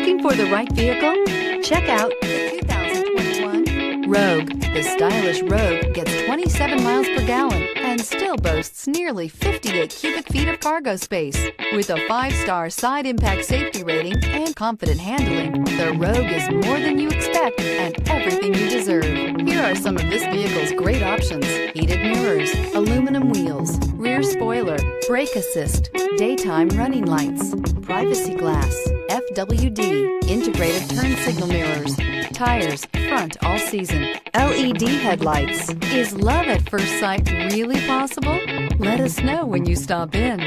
Looking for the right vehicle? Check out the 2021 Rogue. The stylish Rogue gets 27 miles per gallon and still boasts nearly 58 cubic feet of cargo space. With a 5-star side impact safety rating and confident handling, the Rogue is more than you expect and everything you deserve. Here are some of this vehicle's great options: heated mirrors, aluminum wheels, rear spoiler, brake assist, daytime running lights, privacy glass, FWD, integrated turn signal mirrors, tires, front all season, LED headlights. Is love at first sight really possible? Let us know when you stop in.